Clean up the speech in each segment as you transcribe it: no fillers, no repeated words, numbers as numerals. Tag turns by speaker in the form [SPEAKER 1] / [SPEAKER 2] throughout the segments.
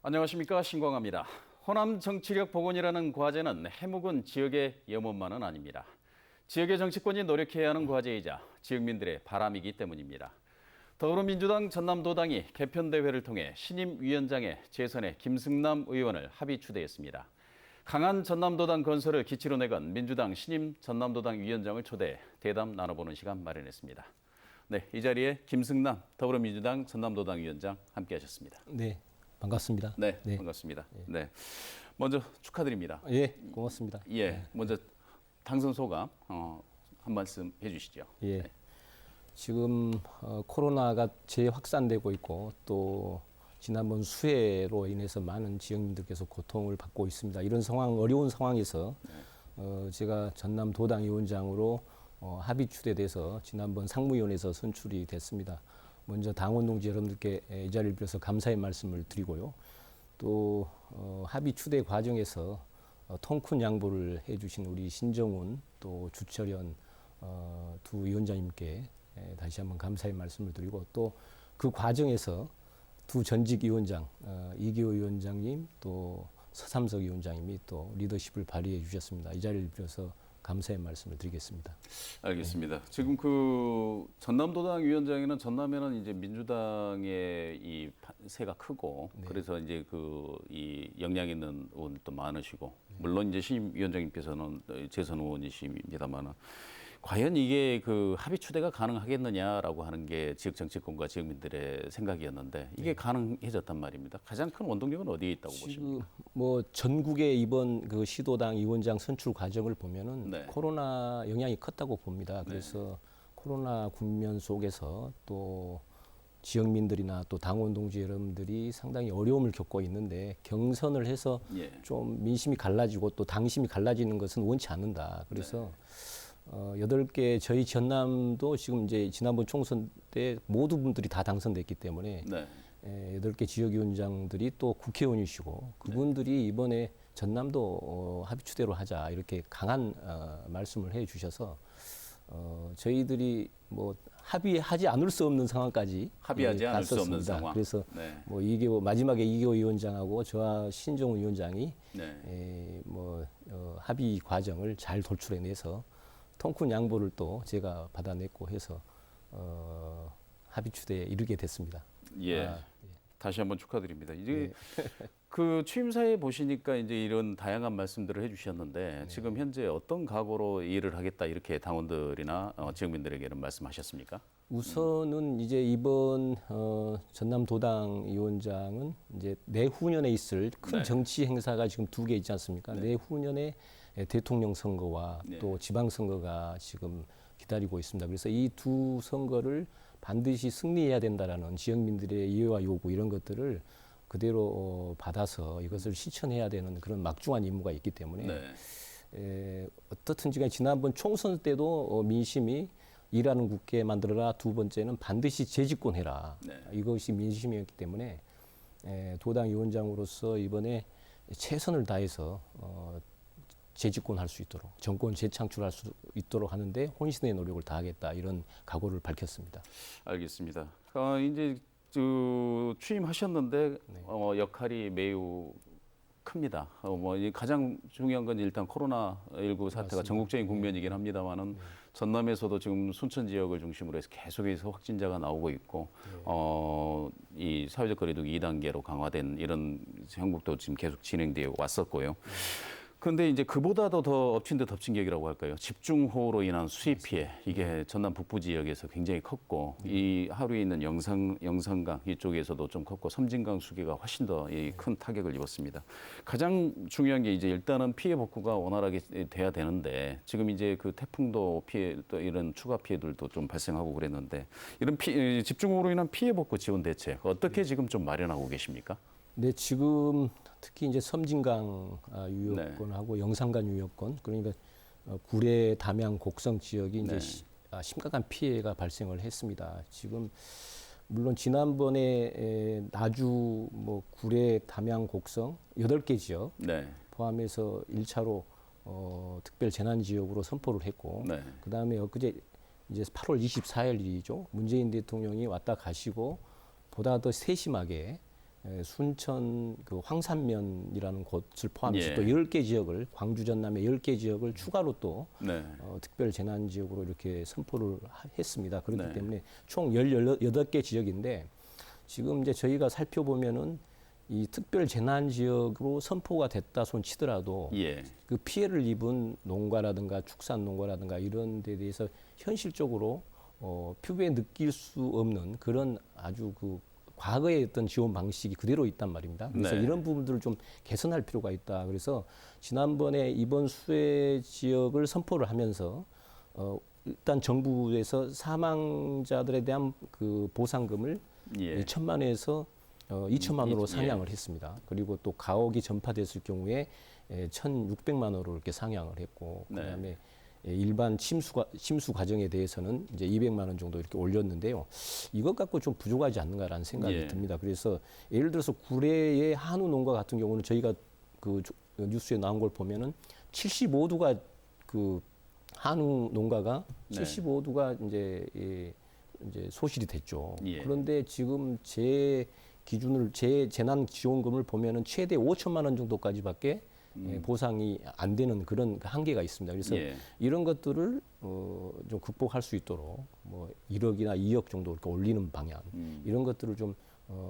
[SPEAKER 1] 안녕하십니까, 신광합니다. 호남 정치력 복원이라는 과제는 해묵은 지역의 염원만은 아닙니다. 지역의 정치권이 노력해야 하는 과제이자 지역민들의 바람이기 때문입니다. 더불어민주당 전남도당이 개편대회를 통해 신임 위원장의 재선에 김승남 의원을 합의 추대했습니다. 강한 전남도당 건설을 기치로 내건 민주당 신임 전남도당 위원장을 초대해 대담 나눠보는 시간 마련했습니다. 네, 이 자리에 김승남 더불어민주당 전남도당 위원장 함께하셨습니다.
[SPEAKER 2] 네, 반갑습니다.
[SPEAKER 1] 네, 반갑습니다. 네, 먼저 축하드립니다.
[SPEAKER 2] 예, 고맙습니다.
[SPEAKER 1] 예, 먼저 당선 소감 한 말씀 해주시죠.
[SPEAKER 2] 예,
[SPEAKER 1] 네.
[SPEAKER 2] 지금 코로나가 재확산되고 있고 또 지난번 수해로 인해서 많은 지역민들께서 고통을 받고 있습니다. 이런 상황, 어려운 상황에서 제가 전남 도당 위원장으로 합의 추대돼서 지난번 상무위원회에서 선출이 됐습니다. 먼저 당원 동지 여러분들께 이 자리를 빌어서 감사의 말씀을 드리고요. 또 합의 추대 과정에서 통큰 양보를 해주신 우리 신정훈 또 주철현 두 위원장님께 다시 한번 감사의 말씀을 드리고 또 그 과정에서 두 전직 위원장 이기호 위원장님 또 서삼석 위원장님이 또 리더십을 발휘해 주셨습니다. 이 자리를 빌어서 감사의 말씀을 드리겠습니다.
[SPEAKER 1] 알겠습니다. 지금 그 전남도당 위원장에는 전남에는 이제 민주당의 이 세가 크고 그래서 이제 그 이 역량 있는 의원도 많으시고 물론 이제 신임 위원장님께서는 재선 의원이십니다만은 과연 이게 그 합의 추대가 가능하겠느냐라고 하는 게 지역 정치권과 지역민들의 생각이었는데 이게 가능해졌단 말입니다. 가장 큰 원동력은 어디에 있다고 보십니까?
[SPEAKER 2] 지금 뭐 전국의 이번 그 시도당 위원장 선출 과정을 보면은
[SPEAKER 1] 네.
[SPEAKER 2] 코로나 영향이 컸다고 봅니다. 그래서 코로나 국면 속에서 또 지역민들이나 또 당원 동지 여러분들이 상당히 어려움을 겪고 있는데 경선을 해서 좀 민심이 갈라지고 또 당심이 갈라지는 것은 원치 않는다. 그래서 8개 저희 전남도 지금 이제 지난번 총선 때 모두 분들이 다 당선됐기 때문에 8개 지역위원장들이 또 국회의원이시고 그분들이 이번에 전남도 합의 추대로 하자 이렇게 강한 말씀을 해 주셔서 저희들이 뭐 합의하지 않을 수 없는 상황까지
[SPEAKER 1] 합의하지 않을 수 없는 상황.
[SPEAKER 2] 그래서 뭐 마지막에 이기호 위원장하고 저와 신정훈 위원장이 합의 과정을 잘 돌출해내서 통큰 양보를 또 제가 받아냈고 해서 합의 추대에 이르게 됐습니다.
[SPEAKER 1] 다시 한번 축하드립니다. 이제 그 취임사에 보시니까 이제 이런 다양한 말씀들을 해주셨는데 지금 현재 어떤 각오로 일을 하겠다 이렇게 당원들이나 지역민들에게는 말씀하셨습니까?
[SPEAKER 2] 우선은 이제 이번 전남도당 위원장은 이제 내후년에 있을 큰 정치 행사가 지금 2개 있지 않습니까? 내후년에 대통령 선거와 또 지방선거가 지금 기다리고 있습니다. 그래서 이 두 선거를 반드시 승리해야 된다라는 지역민들의 이해와 요구 이런 것들을 그대로 받아서 이것을 실천해야 되는 그런 막중한 임무가 있기 때문에 어떻든지 간에 지난번 총선 때도 민심이 일하는 국회 만들어라, 두 번째는 반드시 재집권해라. 이것이 민심이었기 때문에 도당 위원장으로서 이번에 최선을 다해서 재집권할 수 있도록 정권 재창출할 수 있도록 하는데 혼신의 노력을 다하겠다 이런 각오를 밝혔습니다.
[SPEAKER 1] 알겠습니다. 이제 취임하셨는데 역할이 매우 큽니다. 가장 중요한 건 일단 코로나19 사태가 맞습니다. 전국적인 국면이긴 합니다만은 전남에서도 지금 순천 지역을 중심으로 해서 계속해서 확진자가 나오고 있고 이 사회적 거리두기 2단계로 강화된 이런 형국도 지금 계속 진행되어 왔었고요. 그런데 이제 그보다도 더 엎친 데 덮친 격이라고 할까요? 집중호우로 인한 수입 피해 이게 전남 북부 지역에서 굉장히 컸고 이 하루에 있는 영산강 이쪽에서도 좀 컸고 섬진강 수계가 훨씬 더 큰 타격을 입었습니다. 가장 중요한 게 이제 일단은 피해 복구가 원활하게 돼야 되는데 지금 이제 그 태풍도 피해 또 이런 추가 피해들도 좀 발생하고 그랬는데 이런 집중호우로 인한 피해 복구 지원 대책 어떻게 지금 좀 마련하고 계십니까?
[SPEAKER 2] 네, 지금 특히 이제 섬진강 유역권하고 영산강 유역권 그러니까 구례, 담양, 곡성 지역이 이제 심각한 피해가 발생을 했습니다. 지금 물론 지난번에 나주, 구례, 담양, 곡성 8개 지역 포함해서 1차로 특별 재난 지역으로 선포를 했고 그다음에 엊그제 이제 8월 24일이죠. 문재인 대통령이 왔다 가시고 보다 더 세심하게 순천 그 황산면이라는 곳을 포함해서
[SPEAKER 1] 예.
[SPEAKER 2] 또 10개 지역을 광주 전남의 10개 지역을 추가로 또
[SPEAKER 1] 네.
[SPEAKER 2] 특별 재난 지역으로 이렇게 선포를 했습니다. 그렇기
[SPEAKER 1] 네.
[SPEAKER 2] 때문에 총 18개 지역인데 지금 이제 저희가 살펴보면은 이 특별 재난 지역으로 선포가 됐다 손 치더라도
[SPEAKER 1] 예.
[SPEAKER 2] 그 피해를 입은 농가라든가 축산 농가라든가 이런 데 대해서 현실적으로 피부에 느낄 수 없는 그런 아주 그 과거의 어떤 지원 방식이 그대로 있단 말입니다. 그래서
[SPEAKER 1] 네.
[SPEAKER 2] 이런 부분들을 좀 개선할 필요가 있다. 그래서 지난번에 이번 수해 지역을 선포를 하면서 일단 정부에서 사망자들에 대한 그 보상금을
[SPEAKER 1] 예.
[SPEAKER 2] 1천만 원에서 2천만 원으로
[SPEAKER 1] 예.
[SPEAKER 2] 상향을 했습니다. 그리고 또 가옥이 전파됐을 경우에 1,600만 원으로 이렇게 상향을 했고
[SPEAKER 1] 네.
[SPEAKER 2] 그다음에 일반 침수 과정에 대해서는 이제 200만 원 정도 이렇게 올렸는데요. 이것 갖고 좀 부족하지 않는가라는 생각이
[SPEAKER 1] 예.
[SPEAKER 2] 듭니다. 그래서 예를 들어서 구례의 한우 농가 같은 경우는 저희가 그 뉴스에 나온 걸 보면은 75두가 그 한우 농가가
[SPEAKER 1] 네.
[SPEAKER 2] 75두가 이제 소실이 됐죠.
[SPEAKER 1] 예.
[SPEAKER 2] 그런데 지금 제 기준을 제 재난 지원금을 보면은 최대 5천만 원 정도까지밖에 보상이 안 되는 그런 한계가 있습니다. 그래서
[SPEAKER 1] 예.
[SPEAKER 2] 이런 것들을 좀 극복할 수 있도록 뭐 1억이나 2억 정도 이렇게 올리는 방향 이런 것들을 좀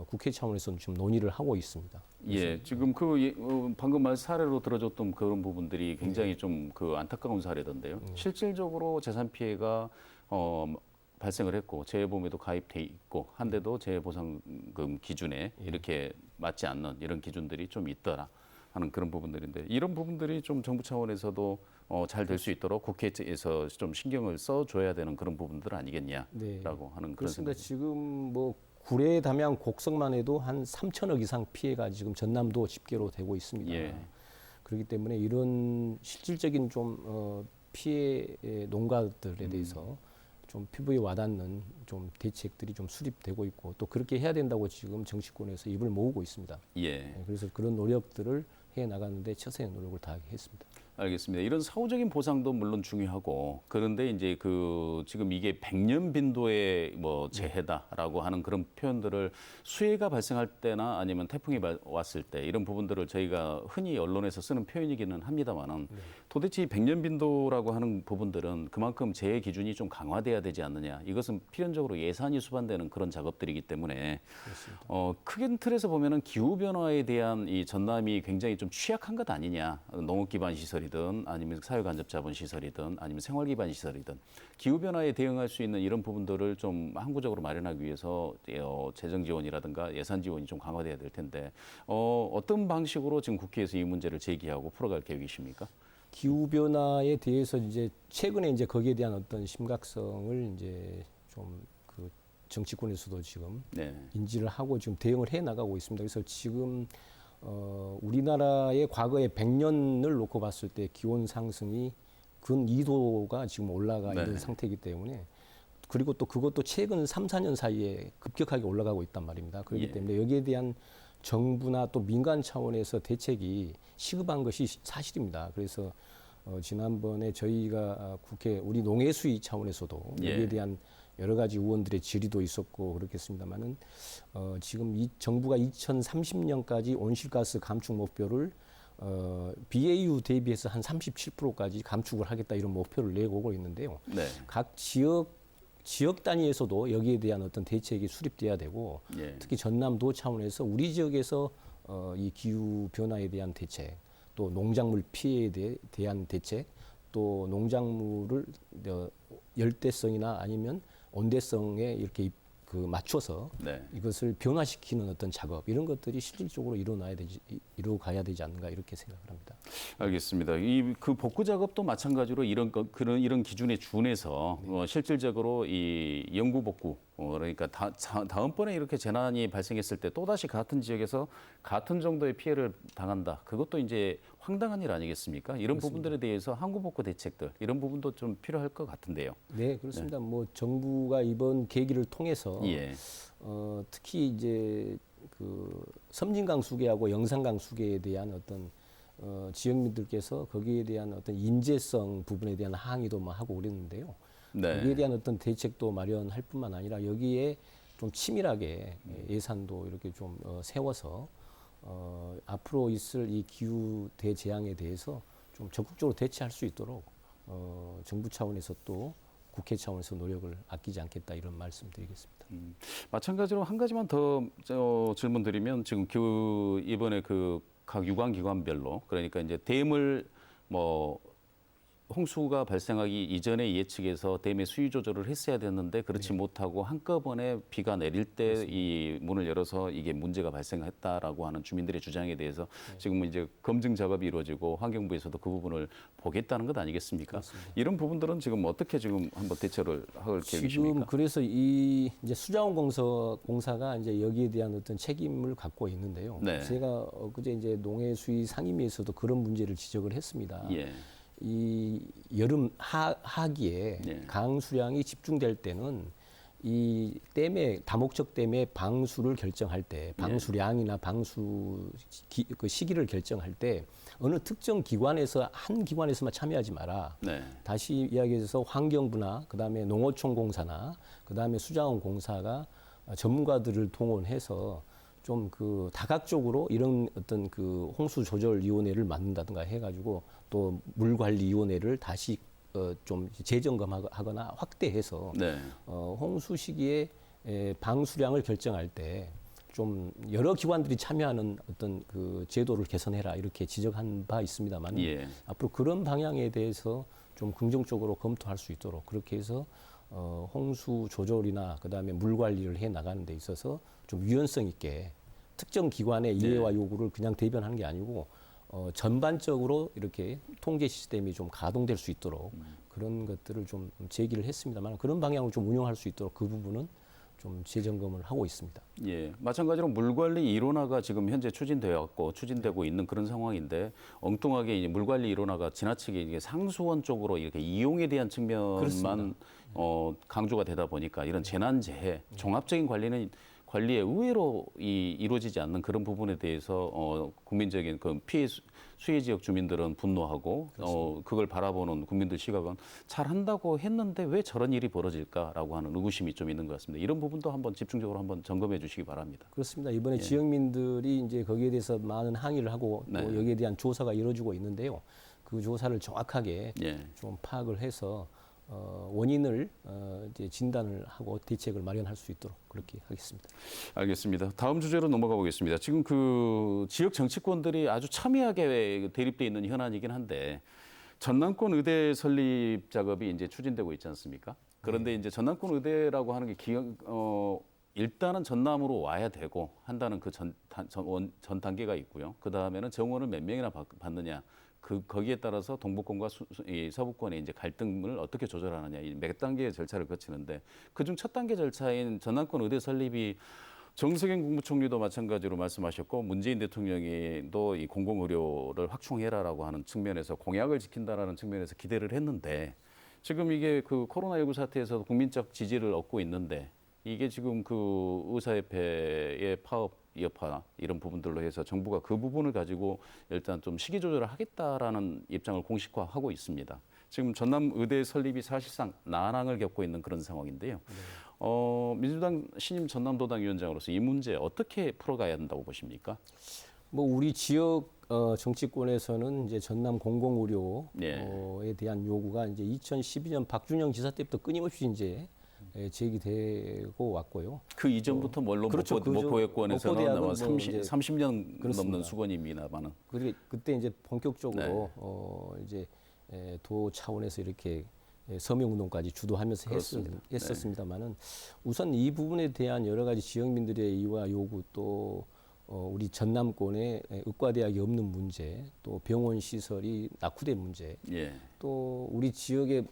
[SPEAKER 2] 국회 차원에서 좀 논의를 하고 있습니다.
[SPEAKER 1] 예, 지금 방금 말 사례로 들어줬던 그런 부분들이 굉장히 좀 그 안타까운 사례던데요. 실질적으로 재산 피해가 발생을 했고 재해보험에도 가입돼 있고 한데도 재해보상금 기준에 이렇게 맞지 않는 이런 기준들이 좀 있더라 하는 그런 부분들인데 이런 부분들이 좀 정부 차원에서도 잘 될 수 있도록 국회에서 좀 신경을 써줘야 되는 그런 부분들 아니겠냐라고
[SPEAKER 2] 네.
[SPEAKER 1] 하는 그런
[SPEAKER 2] 그렇습니다.
[SPEAKER 1] 생각이.
[SPEAKER 2] 지금 뭐 구례, 담양, 곡성만 해도 한 3천억 이상 피해가 지금 전남도 집계로 되고 있습니다.
[SPEAKER 1] 예.
[SPEAKER 2] 그렇기 때문에 이런 실질적인 좀 피해 농가들에 대해서 좀 피부에 와닿는 좀 대책들이 좀 수립되고 있고 또 그렇게 해야 된다고 지금 정치권에서 입을 모으고 있습니다.
[SPEAKER 1] 예.
[SPEAKER 2] 그래서 그런 노력들을 해 나가는데 최선의 노력을 다하겠습니다.
[SPEAKER 1] 알겠습니다. 이런 사후적인 보상도 물론 중요하고 그런데 이제 그 지금 이게 100년 빈도의 뭐 재해다라고 하는 그런 표현들을 수해가 발생할 때나 아니면 태풍이 왔을 때 이런 부분들을 저희가 흔히 언론에서 쓰는 표현이기는 합니다만은 도대체 이 100년 빈도라고 하는 부분들은 그만큼 재해 기준이 좀 강화돼야 되지 않느냐. 이것은 필연적으로 예산이 수반되는 그런 작업들이기 때문에 크게 틀에서 보면은 기후 변화에 대한 이 전남이 굉장히 좀 취약한 것 아니냐. 농업 기반 시설이든 아니면 사회간접자본 시설이든 아니면 생활 기반 시설이든 기후 변화에 대응할 수 있는 이런 부분들을 좀 항구적으로 마련하기 위해서 재정 지원이라든가 예산 지원이 좀 강화돼야 될 텐데 어떤 방식으로 지금 국회에서 이 문제를 제기하고 풀어갈 계획이십니까?
[SPEAKER 2] 기후 변화에 대해서 이제 최근에 이제 거기에 대한 어떤 심각성을 이제 좀 그 정치권에서도 지금
[SPEAKER 1] 네.
[SPEAKER 2] 인지를 하고 지금 대응을 해 나가고 있습니다. 그래서 지금 우리나라의 과거의 100년을 놓고 봤을 때 기온 상승이 근 2도가 지금 올라가
[SPEAKER 1] 네.
[SPEAKER 2] 있는 상태이기 때문에 그리고 또 그것도 최근 3, 4년 사이에 급격하게 올라가고 있단 말입니다. 그렇기
[SPEAKER 1] 예.
[SPEAKER 2] 때문에 여기에 대한 정부나 또 민간 차원에서 대책이 시급한 것이 사실입니다. 그래서 지난번에 저희가 국회 우리 농해수위 차원에서도
[SPEAKER 1] 예.
[SPEAKER 2] 여기에 대한 여러 가지 의원들의 질의도 있었고 그렇겠습니다만은 지금 이 정부가 2030년까지 온실가스 감축 목표를 BAU 대비해서 한 37%까지 감축을 하겠다 이런 목표를 내고 있는데요.
[SPEAKER 1] 네.
[SPEAKER 2] 각 지역 단위에서도 여기에 대한 어떤 대책이 수립돼야 되고
[SPEAKER 1] 예.
[SPEAKER 2] 특히 전남도 차원에서 우리 지역에서 이 기후 변화에 대한 대책, 또 농작물 피해에 대한 대책, 또 농작물을 열대성이나 아니면 온대성에 이렇게 맞춰서
[SPEAKER 1] 네.
[SPEAKER 2] 이것을 변화시키는 어떤 작업 이런 것들이 실질적으로 이루어가야 되지 않는가 이렇게 생각을 합니다.
[SPEAKER 1] 알겠습니다. 이 그 복구 작업도 마찬가지로 이런 기준에 준해서 실질적으로 이 영구 복구 그러니까 다음번에 이렇게 재난이 발생했을 때 또다시 같은 지역에서 같은 정도의 피해를 당한다. 그것도 이제 황당한 일 아니겠습니까? 이런 부분들에 대해서 항구 복구 대책들 이런 부분도 좀 필요할 것 같은데요.
[SPEAKER 2] 네, 그렇습니다. 뭐 정부가 이번 계기를 통해서
[SPEAKER 1] 예.
[SPEAKER 2] 특히 이제 그 섬진강 수계하고 영산강 수계에 대한 어떤 지역민들께서 거기에 대한 어떤 인재성 부분에 대한 항의도 하고 그랬는데요.
[SPEAKER 1] 네.
[SPEAKER 2] 거기에 대한 어떤 대책도 마련할 뿐만 아니라 여기에 좀 치밀하게 예산도 이렇게 좀 세워서 앞으로 있을 이 기후 대재앙에 대해서 좀 적극적으로 대처할 수 있도록 정부 차원에서 또 국회 차원에서 노력을 아끼지 않겠다 이런 말씀드리겠습니다.
[SPEAKER 1] 마찬가지로 한 가지만 더 질문드리면 지금 이번에 그 각 유관기관별로 그러니까 이제 댐을 뭐 홍수가 발생하기 이전에 예측해서 댐의 수위 조절을 했어야 됐는데 그렇지 못하고 한꺼번에 비가 내릴 때 이 문을 열어서 이게 문제가 발생했다라고 하는 주민들의 주장에 대해서 지금은 이제 검증 작업이 이루어지고 환경부에서도 그 부분을 보겠다는 것 아니겠습니까?
[SPEAKER 2] 그렇습니다.
[SPEAKER 1] 이런 부분들은 지금 어떻게 지금 한번 대처를 할 계획이십니까?
[SPEAKER 2] 지금 그래서 이 이제 수자원공사가 이제 여기에 대한 어떤 책임을 갖고 있는데요.
[SPEAKER 1] 네.
[SPEAKER 2] 제가 그제 이제 농해수위 상임위에서도 그런 문제를 지적을 했습니다.
[SPEAKER 1] 예.
[SPEAKER 2] 이 여름 하기에
[SPEAKER 1] 네.
[SPEAKER 2] 강수량이 집중될 때는 이 댐의 다목적 댐의 방수를 결정할 때 방수량이나 방수 그 시기를 결정할 때 어느 특정 기관에서 한 기관에서만 참여하지 마라.
[SPEAKER 1] 네.
[SPEAKER 2] 다시 이야기해서 환경부나 그다음에 농어촌공사나 그다음에 수자원공사가 전문가들을 동원해서 좀 그 다각적으로 이런 어떤 그 홍수 조절 위원회를 만든다든가 해가지고 또 물관리위원회를 다시 좀 재점검하거나 확대해서
[SPEAKER 1] 네.
[SPEAKER 2] 홍수 시기에 방수량을 결정할 때 좀 여러 기관들이 참여하는 어떤 그 제도를 개선해라 이렇게 지적한 바 있습니다만
[SPEAKER 1] 예.
[SPEAKER 2] 앞으로 그런 방향에 대해서 좀 긍정적으로 검토할 수 있도록 그렇게 해서 홍수 조절이나 그다음에 물 관리를 해 나가는 데 있어서 좀 유연성 있게 특정 기관의 이해와 요구를 그냥 대변하는 게 아니고 전반적으로 이렇게 통제 시스템이 좀 가동될 수 있도록 그런 것들을 좀 제기를 했습니다만 그런 방향으로 좀 운영할 수 있도록 그 부분은 좀 재점검을 하고 있습니다.
[SPEAKER 1] 예, 마찬가지로 물관리 일원화가 지금 현재 추진되고 있는 그런 상황인데 엉뚱하게 이제 물관리 일원화가 지나치게 이게 상수원 쪽으로 이렇게 이용에 대한 측면만 강조가 되다 보니까 이런 재난재해 종합적인 관리에 의외로 이루어지지 않는 그런 부분에 대해서 국민적인 그 피해 수해 지역 주민들은 분노하고 그걸 바라보는 국민들 시각은 잘한다고 했는데 왜 저런 일이 벌어질까라고 하는 의구심이 좀 있는 것 같습니다. 이런 부분도 한번 집중적으로 한번 점검해 주시기 바랍니다.
[SPEAKER 2] 그렇습니다. 이번에 지역민들이 이제 거기에 대해서 많은 항의를 하고 또 여기에 대한 조사가 이루어지고 있는데요. 그 조사를 정확하게 좀 파악을 해서 원인을 이제 진단을 하고 대책을 마련할 수 있도록 그렇게 하겠습니다.
[SPEAKER 1] 알겠습니다. 다음 주제로 넘어가 보겠습니다. 지금 그 지역 정치권들이 아주 첨예하게 대립돼 있는 현안이긴 한데 전남권 의대 설립 작업이 이제 추진되고 있지 않습니까? 그런데 이제 전남권 의대라고 하는 게 일단은 전남으로 와야 되고 한다는 그 전 단계가 있고요. 그 다음에는 정원을 몇 명이나 받느냐. 거기에 따라서 동북권과 서북권의 이제 갈등을 어떻게 조절하느냐 이 몇 단계의 절차를 거치는데 그중 첫 단계 절차인 전남권 의대 설립이 정세균 국무총리도 마찬가지로 말씀하셨고 문재인 대통령이도 이 공공의료를 확충해라라고 하는 측면에서 공약을 지킨다라는 측면에서 기대를 했는데 지금 이게 그 코로나19 사태에서 국민적 지지를 얻고 있는데 이게 지금 그 의사협회의 파업 여파 이런 부분들로 해서 정부가 그 부분을 가지고 일단 좀 시기 조절을 하겠다라는 입장을 공식화하고 있습니다. 지금 전남 의대 설립이 사실상 난항을 겪고 있는 그런 상황인데요. 민주당 신임 전남도당 위원장으로서 이 문제 어떻게 풀어가야 한다고 보십니까?
[SPEAKER 2] 뭐 우리 지역 정치권에서는 이제 전남 공공의료에 대한 요구가 이제 2012년 박준영 지사 때부터 끊임없이 이제 제기되고 왔고요.
[SPEAKER 1] 그 이전부터 물론
[SPEAKER 2] 그렇죠.
[SPEAKER 1] 목포대학원에서는
[SPEAKER 2] 뭐
[SPEAKER 1] 30년
[SPEAKER 2] 그렇습니다.
[SPEAKER 1] 넘는 수건입니다만은.
[SPEAKER 2] 그때 이제 본격적으로 이제 도 차원에서 이렇게 서명운동까지 주도하면서 했었습니다만은 우선 이 부분에 대한 여러 가지 지역민들의 이와 요구 또 우리 전남권에 의과대학이 없는 문제, 또 병원 시설이 낙후된 문제, 또 우리 지역의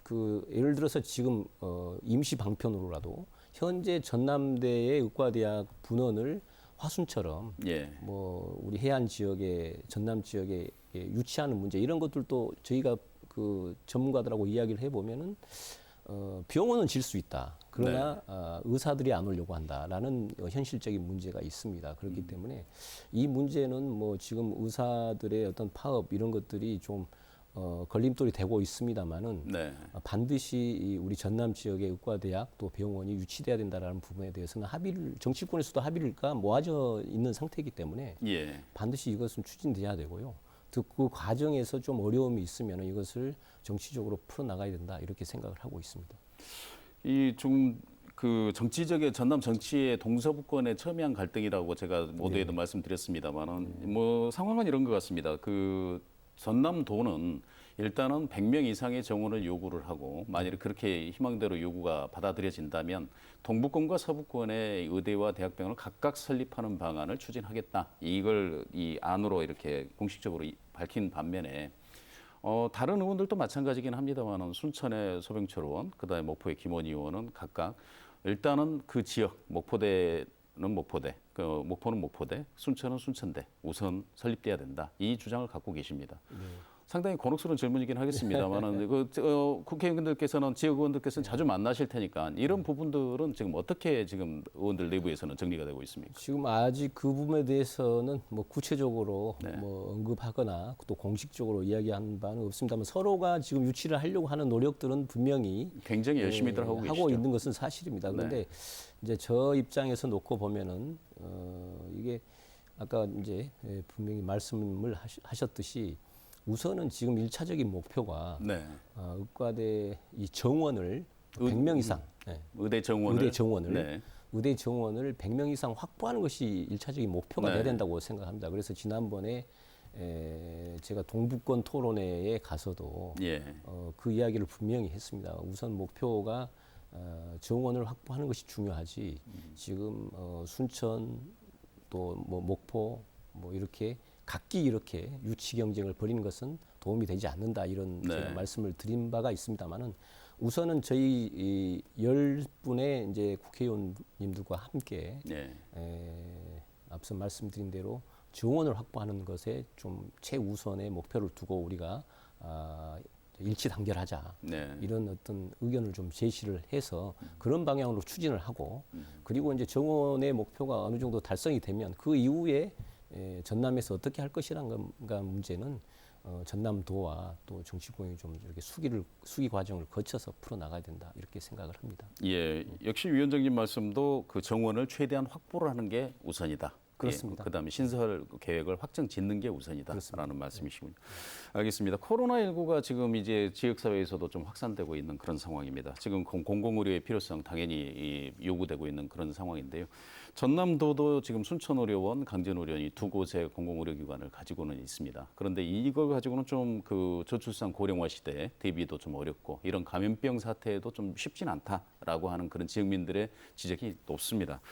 [SPEAKER 2] 그 예를 들어서 지금 임시 방편으로라도 현재 전남대의 의과대학 분원을 화순처럼 뭐 우리 해안 지역에 전남 지역에 유치하는 문제 이런 것들도 저희가 그 전문가들하고 이야기를 해보면은 병원은 질 수 있다. 그러나 의사들이 안 오려고 한다라는 현실적인 문제가 있습니다. 그렇기 때문에 이 문제는 뭐 지금 의사들의 어떤 파업 이런 것들이 좀 걸림돌이 되고 있습니다만은
[SPEAKER 1] 네.
[SPEAKER 2] 반드시 이 우리 전남 지역의 의과대학 또 병원이 유치돼야 된다라는 부분에 대해서는 정치권에서도 합의가 모아져 있는 상태이기 때문에
[SPEAKER 1] 예.
[SPEAKER 2] 반드시 이것은 추진돼야 되고요. 그 과정에서 좀 어려움이 있으면 이것을 정치적으로 풀어나가야 된다 이렇게 생각을 하고 있습니다.
[SPEAKER 1] 이 좀 그 정치적인 전남 정치의 동서북권의 첨예한 갈등이라고 제가 모두에도 말씀드렸습니다만은 뭐 상황은 이런 것 같습니다. 그 전남도는 일단은 100명 이상의 정원을 요구를 하고 만일 그렇게 희망대로 요구가 받아들여진다면 동북권과 서북권의 의대와 대학병원을 각각 설립하는 방안을 추진하겠다. 이걸 이 안으로 이렇게 공식적으로 밝힌 반면에 다른 의원들도 마찬가지긴 합니다만은 순천의 소병철 의원, 그다음에 목포의 김원희 의원은 각각 일단은 그 지역 목포대는 목포대, 목포는 목포대, 순천은 순천대 우선 설립돼야 된다. 이 주장을 갖고 계십니다. 상당히 곤혹스러운 질문이긴 하겠습니다만은 국회의원들께서는 지역 의원들께서는 자주 만나실 테니까 이런 부분들은 지금 어떻게 지금 의원들 내부에서는 정리가 되고 있습니까?
[SPEAKER 2] 지금 아직 그 부분에 대해서는 뭐 구체적으로 뭐 언급하거나 또 공식적으로 이야기한 바는 없습니다만 서로가 지금 유치를 하려고 하는 노력들은 분명히
[SPEAKER 1] 굉장히 열심히들 하고 계시죠.
[SPEAKER 2] 있는 것은 사실입니다. 그런데 이제 저 입장에서 놓고 보면은 이게 아까 이제 분명히 말씀을 하셨듯이 우선은 지금 1차적인 목표가 의과대 이 정원을 100명 이상
[SPEAKER 1] 의대 정원을
[SPEAKER 2] 의대 정원을 100명 이상 확보하는 것이 1차적인 목표가 돼야 된다고 생각합니다. 그래서 지난번에 제가 동북권 토론회에 가서도 그 이야기를 분명히 했습니다. 우선 목표가 정원을 확보하는 것이 중요하지. 지금 순천 또 뭐 목포 뭐 이렇게 각기 이렇게 유치 경쟁을 벌이는 것은 도움이 되지 않는다 이런 제가 말씀을 드린 바가 있습니다만은 우선은 저희 이 10분의 이제 국회의원님들과 함께 앞서 말씀드린 대로 정원을 확보하는 것에 좀 최우선의 목표를 두고 우리가 일치단결하자 이런 어떤 의견을 좀 제시를 해서 그런 방향으로 추진을 하고 그리고 이제 정원의 목표가 어느 정도 달성이 되면 그 이후에 전남에서 어떻게 할 것이라는 문제는 전남도와 또 정치권이 좀 이렇게 수기 과정을 거쳐서 풀어 나가야 된다 이렇게 생각을 합니다.
[SPEAKER 1] 예, 역시 위원장님 말씀도 그 정원을 최대한 확보를 하는 게 우선이다.
[SPEAKER 2] 그렇습니다.
[SPEAKER 1] 그다음에 신설 계획을 확정 짓는 게 우선이다라는 말씀이시군요. 알겠습니다. 코로나19가 지금 이제 지역사회에서도 좀 확산되고 있는 그런 상황입니다. 지금 공공의료의 필요성 당연히 요구되고 있는 그런 상황인데요. 전남도도 지금 순천의료원, 강전의료원 이 두 곳의 공공의료기관을 가지고는 있습니다. 그런데 이걸 가지고는 좀 그 저출산 고령화 시대에 대비도 좀 어렵고 이런 감염병 사태에도 좀 쉽진 않다라고 하는 그런 지역민들의 지적이 높습니다.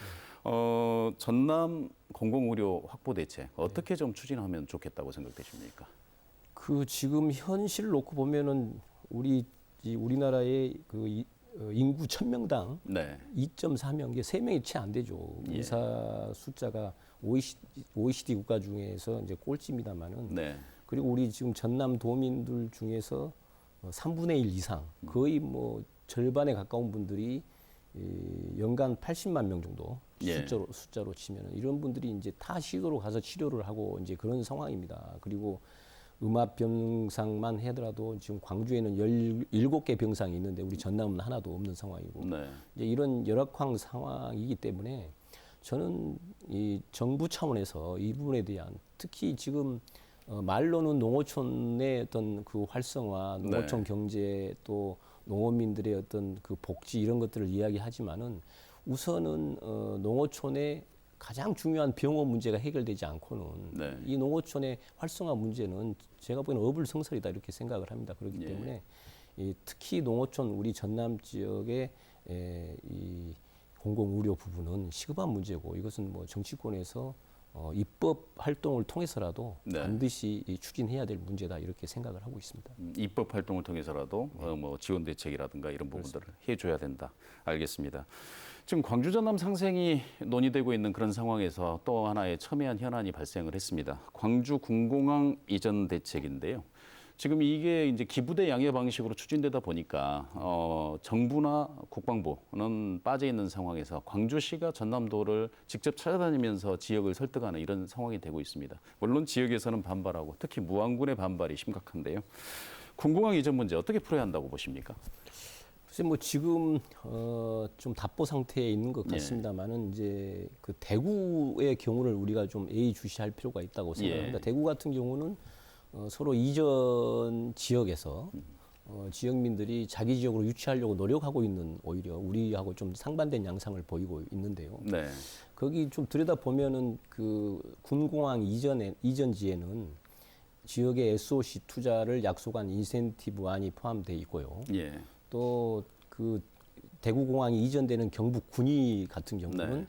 [SPEAKER 1] 전남 공공의료 확보 대책 어떻게 좀 추진하면 좋겠다고 생각되십니까?
[SPEAKER 2] 그 지금 현실 놓고 보면은 우리나라의 그 인구 1000명당 2.4명, 이게 3명이 채 안 되죠. 의사 숫자가 OECD 국가 중에서 이제 꼴찌입니다만은 그리고 우리 지금 전남 도민들 중에서 3분의 1 이상, 거의 뭐 절반에 가까운 분들이 연간 80만 명 정도 숫자로 치면 이런 분들이 이제 타 시도로 가서 치료를 하고 이제 그런 상황입니다. 그리고 음압 병상만 하더라도 지금 광주에는 17개 병상이 있는데 우리 전남은 하나도 없는 상황이고 이제 이런 열악한 상황이기 때문에 저는 이 정부 차원에서 이 부분에 대한 특히 지금 말로는 농어촌의 어떤 그 활성화, 농어촌 경제 또 농어민들의 어떤 그 복지 이런 것들을 이야기하지만은 우선은 농어촌의 가장 중요한 병원 문제가 해결되지 않고는 이 농어촌의 활성화 문제는 제가 보기에는 어불성설이다 이렇게 생각을 합니다. 그렇기 때문에 특히 농어촌 우리 전남 지역의 이 공공의료 부분은 시급한 문제고 이것은 뭐 정치권에서 입법 활동을 통해서라도 반드시 추진해야 될 문제다 이렇게 생각을 하고 있습니다.
[SPEAKER 1] 입법 활동을 통해서라도 뭐 지원 대책이라든가 이런 부분들을 해줘야 된다. 알겠습니다. 지금 광주 전남 상생이 논의되고 있는 그런 상황에서 또 하나의 첨예한 현안이 발생을 했습니다. 광주 군공항 이전 대책인데요. 지금 이게 이제 기부대 양해 방식으로 추진되다 보니까 정부나 국방부는 빠져 있는 상황에서 광주시가 전남도를 직접 찾아다니면서 지역을 설득하는 이런 상황이 되고 있습니다. 물론 지역에서는 반발하고 특히 무안군의 반발이 심각한데요. 군공항 이전 문제 어떻게 풀어야 한다고 보십니까?
[SPEAKER 2] 글쎄 뭐 지금 좀 답보 상태에 있는 것 같습니다만은 이제 그 대구의 경우를 우리가 좀 예의주시할 필요가 있다고 생각합니다. 대구 같은 경우는 서로 이전 지역에서 지역민들이 자기 지역으로 유치하려고 노력하고 있는 오히려 우리하고 좀 상반된 양상을 보이고 있는데요.
[SPEAKER 1] 네.
[SPEAKER 2] 거기 좀 들여다 보면은 그 군공항 이전지에는 지역의 SOC 투자를 약속한 인센티브안이 포함되어 있고요.
[SPEAKER 1] 예.
[SPEAKER 2] 또 그 대구공항이 이전되는 경북 군위 같은 경우는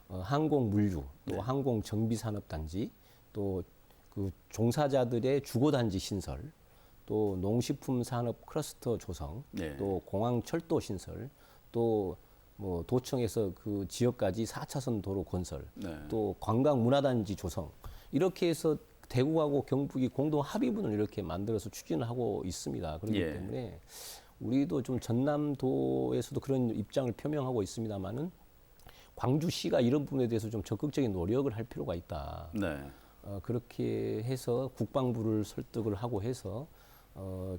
[SPEAKER 1] 네.
[SPEAKER 2] 항공 물류, 또 항공 정비 산업 단지, 또 그 종사자들의 주거 단지 신설, 또 농식품 산업 클러스터 조성,
[SPEAKER 1] 네.
[SPEAKER 2] 또 공항 철도 신설, 또 뭐 도청에서 그 지역까지 4차선 도로 건설,
[SPEAKER 1] 네.
[SPEAKER 2] 또 관광 문화단지 조성, 이렇게 해서 대구하고 경북이 공동 합의문을 이렇게 만들어서 추진을 하고 있습니다. 그렇기
[SPEAKER 1] 예.
[SPEAKER 2] 때문에 우리도 좀 전남도에서도 그런 입장을 표명하고 있습니다만은 광주시가 이런 부분에 대해서 좀 적극적인 노력을 할 필요가 있다.
[SPEAKER 1] 네.
[SPEAKER 2] 그렇게 해서 국방부를 설득을 하고 해서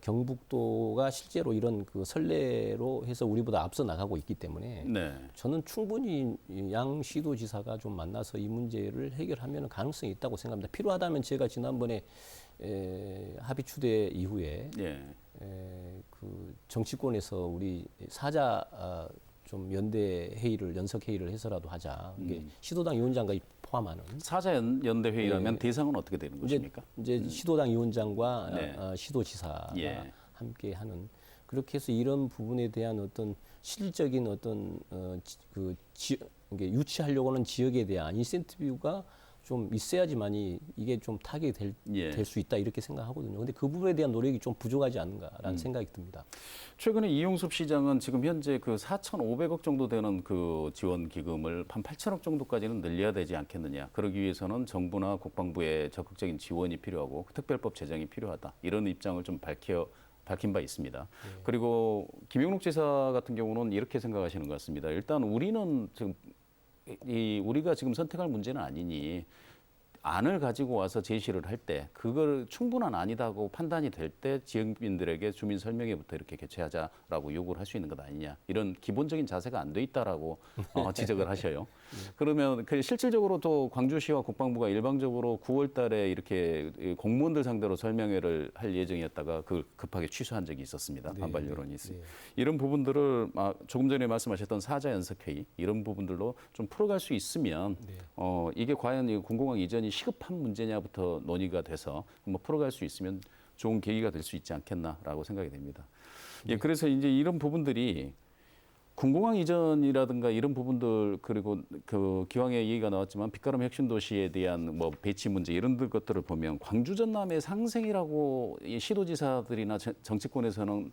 [SPEAKER 2] 경북도가 실제로 이런 그 선례로 해서 우리보다 앞서 나가고 있기 때문에
[SPEAKER 1] 네.
[SPEAKER 2] 저는 충분히 양 시도지사가 좀 만나서 이 문제를 해결하면 가능성이 있다고 생각합니다. 필요하다면 제가 지난번에 합의 추대 이후에
[SPEAKER 1] 예.
[SPEAKER 2] 그 정치권에서 우리 사자 좀 연대 회의를 연석 회의를 해서라도 하자. 이게 시도당 위원장과 포함하는
[SPEAKER 1] 사자 연대 회의라면 대상은 어떻게 되는 것입니까?
[SPEAKER 2] 이제 시도당 위원장과
[SPEAKER 1] 네.
[SPEAKER 2] 시도지사가
[SPEAKER 1] 예.
[SPEAKER 2] 함께 하는 그렇게 해서 이런 부분에 대한 어떤 실질적인 어떤 이게 유치하려고 하는 지역에 대한 인센티브가 좀 있어야지만이 이게 좀 타격이 될 수 있다 이렇게 생각하거든요. 근데 그 부분에 대한 노력이 좀 부족하지 않은가라는 생각이 듭니다.
[SPEAKER 1] 최근에 이용섭 시장은 지금 현재 그 4,500억 정도 되는 그 지원 기금을 한 8천억 정도까지는 늘려야 되지 않겠느냐. 그러기 위해서는 정부나 국방부의 적극적인 지원이 필요하고 특별법 제정이 필요하다. 이런 입장을 좀 밝힌 바 있습니다. 그리고 김영록 지사 같은 경우는 이렇게 생각하시는 것 같습니다. 일단 우리는 지금 우리가 지금 선택할 문제는 아니니 안을 가지고 와서 제시를 할 때 그걸 충분한 안이다고 판단이 될 때 지역민들에게 주민 설명회부터 이렇게 개최하자라고 요구를 할 수 있는 것 아니냐 이런 기본적인 자세가 안 돼 있다라고 지적을 하셔요. 그러면 실질적으로 또 광주시와 국방부가 일방적으로 9월달에 이렇게 공무원들 상대로 설명회를 할 예정이었다가 그걸 급하게 취소한 적이 있었습니다. 반발 여론이 있습니다. 이런 부분들을 조금 전에 말씀하셨던 사자 연석회의 이런 부분들로 좀 풀어갈 수 있으면 이게 과연 이 군공항 이전이 시급한 문제냐부터 논의가 돼서 뭐 풀어갈 수 있으면 좋은 계기가 될 수 있지 않겠나라고 생각이 됩니다. 예, 그래서 이제 이런 부분들이 군공항 이전이라든가 이런 부분들 그리고 그 기왕에 얘기가 나왔지만 빛가람 혁신 도시에 대한 뭐 배치 문제 이런 것들을 보면 광주 전남의 상생이라고 이 시도지사들이나 정치권에서는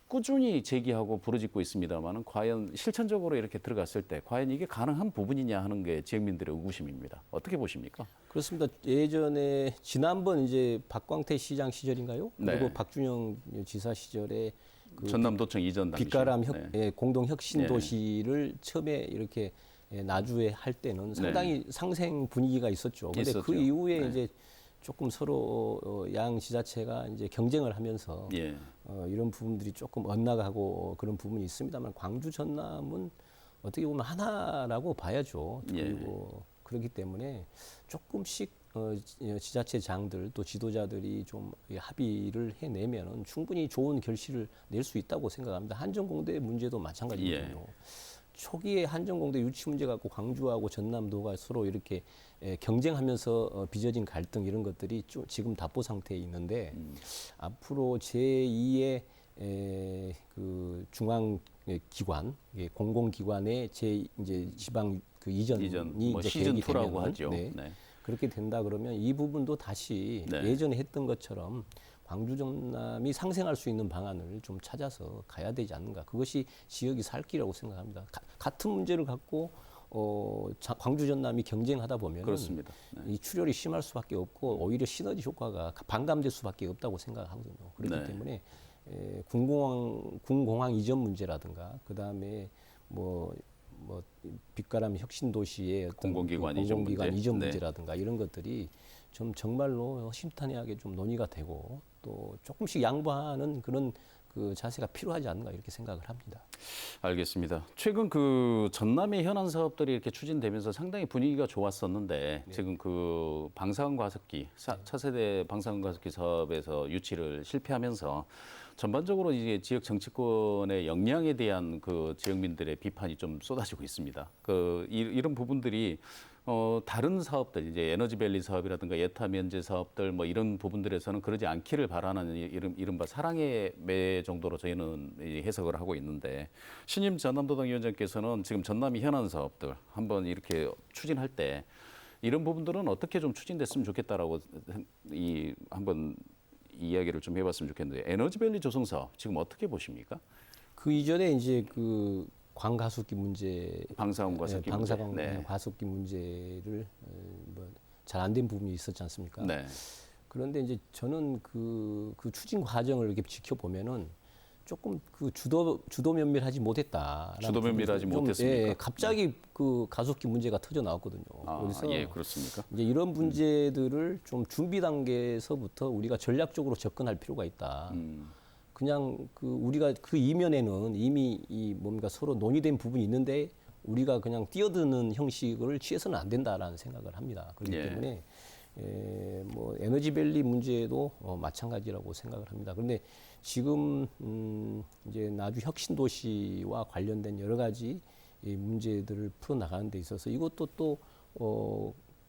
[SPEAKER 1] 꾸준히 제기하고 부르짖고 있습니다만은 과연 실천적으로 이렇게 들어갔을 때 과연 이게 가능한 부분이냐 하는 게 지역민들의 의구심입니다. 어떻게 보십니까?
[SPEAKER 2] 그렇습니다. 예전에 지난번 이제 박광태 시장 시절인가요? 그리고
[SPEAKER 1] 네.
[SPEAKER 2] 박준영 지사 시절에 그
[SPEAKER 1] 전남도청 이전 당시
[SPEAKER 2] 빛가람 공동 혁신 도시를 처음에 이렇게 나주에 할 때는 상당히 상생 분위기가 있었죠. 근데 그 이후에 이제 조금 서로 양 지자체가 이제 경쟁을 하면서 이런 부분들이 조금 엇나가고 그런 부분이 있습니다만 광주 전남은 어떻게 보면 하나라고 봐야죠. 그리고 그렇기 때문에 조금씩 지자체장들 또 지도자들이 좀 합의를 해내면은 충분히 좋은 결실을 낼 수 있다고 생각합니다. 한전공대 문제도 마찬가지거든요. 초기에 한전공대 유치 문제 갖고 광주하고 전남도가 서로 이렇게 경쟁하면서 빚어진 갈등 이런 것들이 지금 답보 상태에 있는데 앞으로 제2의 그 중앙 기관, 공공기관의 이제 지방 그 이전이
[SPEAKER 1] 뭐
[SPEAKER 2] 이제
[SPEAKER 1] 시즌
[SPEAKER 2] 계획이
[SPEAKER 1] 2라고
[SPEAKER 2] 되면은,
[SPEAKER 1] 하죠.
[SPEAKER 2] 그렇게 된다 그러면 이 부분도 다시 예전에 했던 것처럼 광주 전남이 상생할 수 있는 방안을 좀 찾아서 가야 되지 않는가. 그것이 지역이 살 길이라고 생각합니다. 같은 문제를 갖고 광주 전남이 경쟁하다 보면
[SPEAKER 1] 그렇습니다. 네.
[SPEAKER 2] 이 출혈이 심할 수밖에 없고 오히려 시너지 효과가 반감될 수밖에 없다고 생각하거든요. 그렇기
[SPEAKER 1] 네.
[SPEAKER 2] 때문에 군공항 이전 문제라든가 그다음에 뭐 빛가람 혁신도시의 어떤
[SPEAKER 1] 공공기관
[SPEAKER 2] 공공기관 이전
[SPEAKER 1] 네.
[SPEAKER 2] 문제라든가 이런 것들이 좀 정말로 허심탄회하게 좀 논의가 되고 또 조금씩 양보하는 그런 그 자세가 필요하지 않는가 이렇게 생각을 합니다.
[SPEAKER 1] 알겠습니다. 최근 그 전남의 현안 사업들이 이렇게 추진되면서 상당히 분위기가 좋았었는데 지금 그 방사능 가습기 차세대 방사능 가습기 사업에서 유치를 실패하면서 전반적으로 이제 지역 정치권의 역량에 대한 그 지역민들의 비판이 좀 쏟아지고 있습니다. 이런 부분들이 다른 사업들 이제 에너지밸리 사업이라든가 예타 면제 사업들 뭐 이런 부분들에서는 그러지 않기를 바라는 이른바 사랑의 매 정도로 저희는 해석을 하고 있는데 신임 전남도당 위원장께서는 지금 전남이 현안 사업들 한번 이렇게 추진할 때 이런 부분들은 어떻게 좀 추진됐으면 좋겠다라고 한번 이야기를 좀 해봤으면 좋겠는데 에너지밸리 조성 사업 지금 어떻게 보십니까?
[SPEAKER 2] 그 이전에 이제 그 광가습기 문제,
[SPEAKER 1] 방사능 가습기 문제.
[SPEAKER 2] 방사능
[SPEAKER 1] 네.
[SPEAKER 2] 가습기 문제를 잘 안 된 부분이 있었지 않습니까?
[SPEAKER 1] 네.
[SPEAKER 2] 그런데 이제 저는 그 추진 과정을 이렇게 지켜보면은 조금 그 주도 면밀하지 못했다.
[SPEAKER 1] 주도 면밀하지 못했습니까?
[SPEAKER 2] 예, 갑자기 그 가습기 문제가 터져 나왔거든요. 그래서
[SPEAKER 1] 예, 그렇습니까?
[SPEAKER 2] 이제 이런 문제들을 좀 준비 단계에서부터 우리가 전략적으로 접근할 필요가 있다. 그냥 그 우리가 그 이면에는 이미 이 뭔가 서로 논의된 부분이 있는데 우리가 그냥 뛰어드는 형식을 취해서는 안 된다라는 생각을 합니다. 그렇기
[SPEAKER 1] 예.
[SPEAKER 2] 때문에 뭐 에너지밸리 문제도 마찬가지라고 생각을 합니다. 그런데 지금 이제 나주 혁신도시와 관련된 여러 가지 이 문제들을 풀어 나가는 데 있어서 이것도 또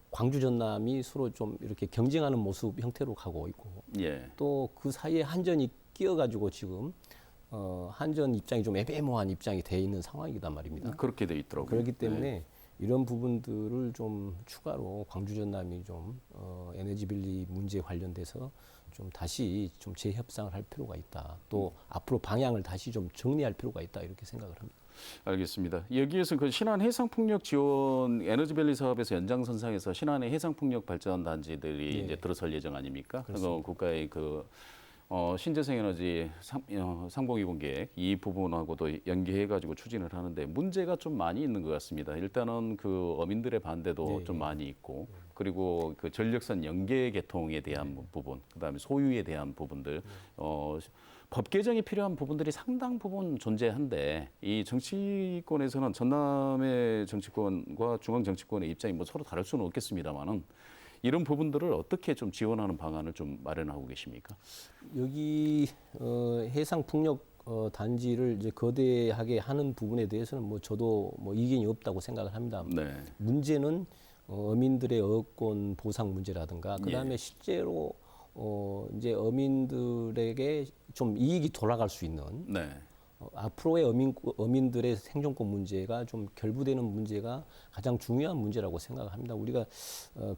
[SPEAKER 2] 광주 전남이 서로 좀 이렇게 경쟁하는 모습 형태로 가고 있고
[SPEAKER 1] 예.
[SPEAKER 2] 또 그 사이에 한전이 끼어가지고 지금 한전 입장이 좀 애매모호한 입장이 돼 있는 상황이단 말입니다.
[SPEAKER 1] 그렇게 돼 있더라고요.
[SPEAKER 2] 그렇기 때문에 이런 부분들을 좀 추가로 광주 전남이 좀 에너지밸리 문제 관련돼서 좀 다시 좀 재협상을 할 필요가 있다. 또 앞으로 방향을 다시 좀 정리할 필요가 있다 이렇게 생각을 합니다.
[SPEAKER 1] 알겠습니다. 여기에서 그 신안 해상풍력 지원 에너지밸리 사업에서 연장선상에서 신안의 해상풍력 발전 단지들이
[SPEAKER 2] 네.
[SPEAKER 1] 이제 들어설 예정 아닙니까?
[SPEAKER 2] 그렇습니다.
[SPEAKER 1] 국가의 그 신재생 에너지 상봉이동 계획 이 부분하고도 연계해가지고 추진을 하는데 문제가 좀 많이 있는 것 같습니다. 일단은 그 어민들의 반대도
[SPEAKER 2] 네.
[SPEAKER 1] 좀 많이 있고 그리고 그 전력선 연계 개통에 대한 부분, 그다음에 소유에 대한 부분들, 법 개정이 필요한 부분들이 상당 부분 존재한데 이 정치권에서는 전남의 정치권과 중앙 정치권의 입장이 뭐 서로 다를 수는 없겠습니다만은. 이런 부분들을 어떻게 좀 지원하는 방안을 좀 마련하고 계십니까?
[SPEAKER 2] 여기 해상 풍력 단지를 이제 거대하게 하는 부분에 대해서는 뭐 저도 뭐 이견이 없다고 생각을 합니다.
[SPEAKER 1] 네.
[SPEAKER 2] 문제는 어민들의 어권 보상 문제라든가 그다음에
[SPEAKER 1] 예.
[SPEAKER 2] 실제로 이제 어민들에게 좀 이익이 돌아갈 수 있는
[SPEAKER 1] 네.
[SPEAKER 2] 앞으로의 어민들의 생존권 문제가 좀 결부되는 문제가 가장 중요한 문제라고 생각합니다. 우리가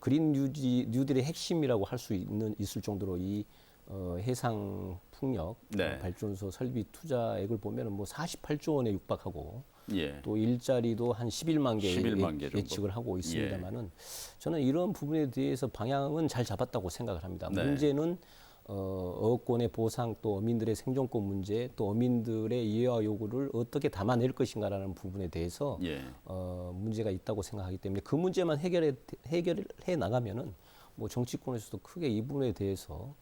[SPEAKER 2] 그린 뉴딜의 핵심이라고 할 수 있을 정도로 이 해상 풍력
[SPEAKER 1] 네.
[SPEAKER 2] 발전소 설비 투자액을 보면은 뭐 48조 원에 육박하고
[SPEAKER 1] 예.
[SPEAKER 2] 또 일자리도 한 11만 개
[SPEAKER 1] 11만 개 정도.
[SPEAKER 2] 예측을 하고 있습니다만은 저는 이런 부분에 대해서 방향은 잘 잡았다고 생각을 합니다.
[SPEAKER 1] 네.
[SPEAKER 2] 문제는 어권의 보상 또 어민들의 생존권 문제 또 어민들의 이해와 요구를 어떻게 담아낼 것인가라는 부분에 대해서
[SPEAKER 1] 예.
[SPEAKER 2] 문제가 있다고 생각하기 때문에 그 문제만 해결해 나가면은 뭐 정치권에서도 크게 이 부분에 대해서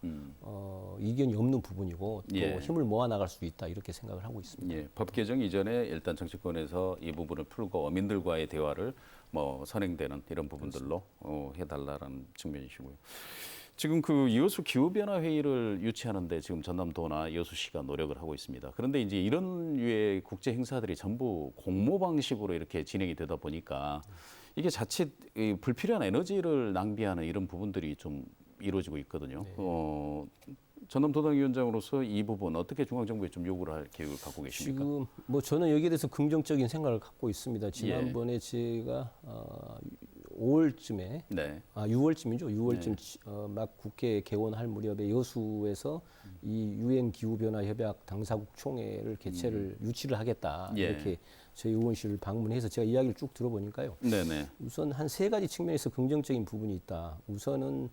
[SPEAKER 2] 이견이 없는 부분이고 또
[SPEAKER 1] 예.
[SPEAKER 2] 힘을 모아 나갈 수 있다 이렇게 생각을 하고 있습니다.
[SPEAKER 1] 예. 법 개정 이전에 일단 정치권에서 이 부분을 풀고 어민들과의 대화를 뭐 선행되는 이런 부분들로 해달라는 측면이시고요. 지금 그 여수 기후변화 회의를 유치하는데 지금 전남도나 여수시가 노력을 하고 있습니다. 그런데 이제 이런 류의 국제 행사들이 전부 공모 방식으로 이렇게 진행이 되다 보니까 이게 자칫 이 불필요한 에너지를 낭비하는 이런 부분들이 좀 이루어지고 있거든요.
[SPEAKER 2] 네.
[SPEAKER 1] 전남도당위원장으로서 이 부분 어떻게 중앙정부에 좀 요구를 할 계획을 갖고 계십니까?
[SPEAKER 2] 지금 뭐 저는 여기에 대해서 긍정적인 생각을 갖고 있습니다. 지난번에 제가 5월쯤에
[SPEAKER 1] 네.
[SPEAKER 2] 6월쯤이죠. 6월쯤 막 국회 개원할 무렵에 여수에서 이 유엔 기후 변화 협약 당사국 총회를 유치를 하겠다
[SPEAKER 1] 예.
[SPEAKER 2] 이렇게 저희 의원실을 방문해서 제가 이야기를 쭉 들어보니까요.
[SPEAKER 1] 네네.
[SPEAKER 2] 우선 한 세 가지 측면에서 긍정적인 부분이 있다. 우선은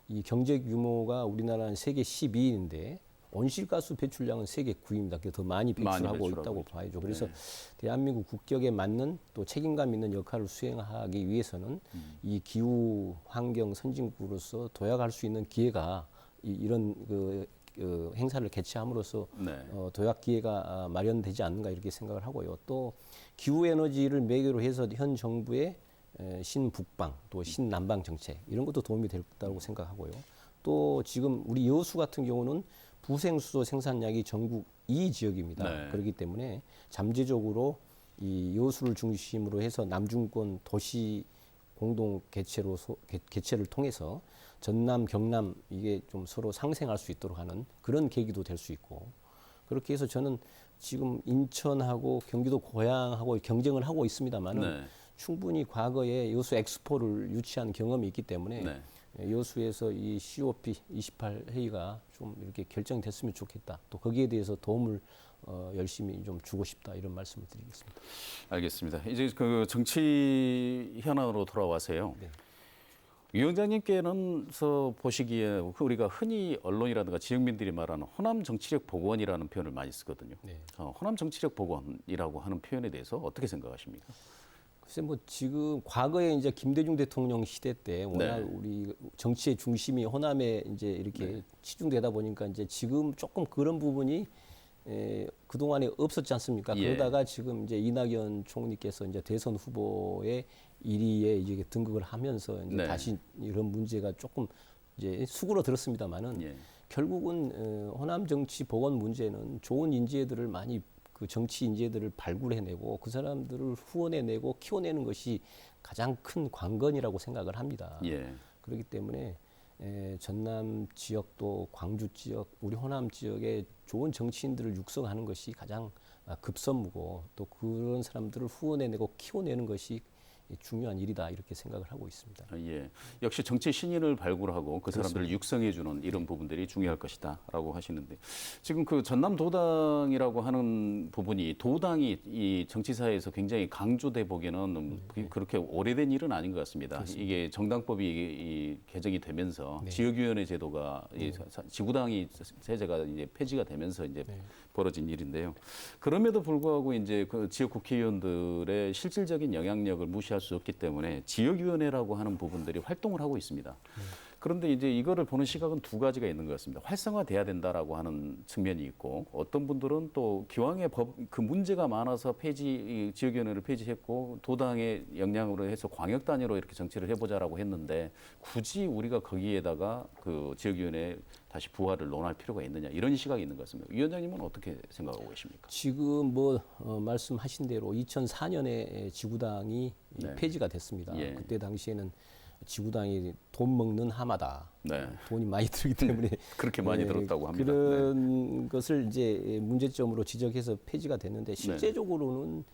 [SPEAKER 2] 이 경제 규모가 우리나라는 세계 12위인데 온실가스 배출량은 세계 9위입니다. 더 많이 배출하고
[SPEAKER 1] 배출하고
[SPEAKER 2] 있다고
[SPEAKER 1] 있죠.
[SPEAKER 2] 봐야죠. 그래서
[SPEAKER 1] 네.
[SPEAKER 2] 대한민국 국격에 맞는 또 책임감 있는 역할을 수행하기 위해서는 이 기후 환경 선진국으로서 도약할 수 있는 기회가 이런 그 행사를 개최함으로써
[SPEAKER 1] 네.
[SPEAKER 2] 도약 기회가 마련되지 않는가 이렇게 생각을 하고요. 또 기후 에너지를 매개로 해서 현 정부의 신북방 또 신남방 정책 이런 것도 도움이 될 거라고 생각하고요. 또 지금 우리 여수 같은 경우는 부생수소 생산량이 전국 2위 지역입니다.
[SPEAKER 1] 네.
[SPEAKER 2] 그렇기 때문에 잠재적으로 이 여수를 중심으로 해서 남중권 도시 공동 개최를 통해서 전남, 경남 이게 좀 서로 상생할 수 있도록 하는 그런 계기도 될 수 있고 그렇게 해서 저는 지금 인천하고 경기도 고양하고 경쟁을 하고 있습니다만은
[SPEAKER 1] 네.
[SPEAKER 2] 충분히 과거에 여수 엑스포를 유치한 경험이 있기 때문에
[SPEAKER 1] 네.
[SPEAKER 2] 여수에서 이 COP28 회의가 좀 이렇게 결정됐으면 좋겠다. 또 거기에 대해서 도움을 열심히 좀 주고 싶다 이런 말씀을 드리겠습니다.
[SPEAKER 1] 알겠습니다. 이제 그 정치 현안으로 돌아와서요.
[SPEAKER 2] 네.
[SPEAKER 1] 위원장님께는서 보시기에 우리가 흔히 언론이라든가 지역민들이 말하는 호남 정치력 복원이라는 표현을 많이 쓰거든요.
[SPEAKER 2] 네.
[SPEAKER 1] 호남 정치력 복원이라고 하는 표현에 대해서 어떻게 생각하십니까?
[SPEAKER 2] 글쎄 뭐 지금 과거에 이제 김대중 대통령 시대 때 워낙
[SPEAKER 1] 네.
[SPEAKER 2] 우리 정치의 중심이 호남에 이제 이렇게 치중되다 보니까 이제 지금 조금 그런 부분이 그동안에 없었지 않습니까?
[SPEAKER 1] 예.
[SPEAKER 2] 그러다가 지금 이제 이낙연 총리께서 이제 대선 후보의 1위에 이제 등극을 하면서 이제
[SPEAKER 1] 네.
[SPEAKER 2] 다시 이런 문제가 조금 이제 수그러들었습니다만은
[SPEAKER 1] 예.
[SPEAKER 2] 결국은 호남 정치 복원 문제는 좋은 인재들을 많이 그 정치 인재들을 발굴해내고 그 사람들을 후원해내고 키워내는 것이 가장 큰 관건이라고 생각을 합니다.
[SPEAKER 1] 예.
[SPEAKER 2] 그렇기 때문에 전남 지역도 광주 지역, 우리 호남 지역에 좋은 정치인들을 육성하는 것이 가장 급선무고 또 그런 사람들을 후원해내고 키워내는 것이 중요한 일이다 이렇게 생각을 하고 있습니다.
[SPEAKER 1] 예. 역시 정치 신인을 발굴하고 그 사람들을 육성해주는 이런 부분들이 중요할 것이다라고 하시는데 지금 그 전남 도당이라고 하는 부분이 도당이 이 정치사에서 굉장히 강조돼 보기에는 그렇게 오래된 일은 아닌 것 같습니다.
[SPEAKER 2] 그렇습니다.
[SPEAKER 1] 이게 정당법이 이 개정이 되면서
[SPEAKER 2] 네.
[SPEAKER 1] 지역위원회 제도가 이 지구당이 세제가 이제 폐지가 되면서 이제 벌어진 일인데요. 그럼에도 불구하고 이제 그 지역 국회의원들의 실질적인 영향력을 무시할 수 없기 때문에 지역위원회라고 하는 부분들이 활동을 하고 있습니다. 그런데 이제 이거를 보는 시각은 두 가지가 있는 것 같습니다. 활성화돼야 된다라고 하는 측면이 있고 어떤 분들은 또 기왕에 그 문제가 많아서 지역위원회를 폐지했고 도당의 역량으로 해서 광역 단위로 이렇게 정치를 해보자라고 했는데 굳이 우리가 거기에다가 그 지역위원회 다시 부활을 논할 필요가 있느냐 이런 시각이 있는 것 같습니다. 위원장님은 어떻게 생각하고 계십니까?
[SPEAKER 2] 지금 뭐 말씀하신 대로 2004년에 지구당이
[SPEAKER 1] 네.
[SPEAKER 2] 폐지가 됐습니다.
[SPEAKER 1] 예.
[SPEAKER 2] 그때 당시에는 지구당이 돈 먹는 하마다.
[SPEAKER 1] 네.
[SPEAKER 2] 돈이 많이 들기 때문에
[SPEAKER 1] 그렇게 많이 들었다고 합니다.
[SPEAKER 2] 그런 것을 이제 문제점으로 지적해서 폐지가 됐는데 실제적으로는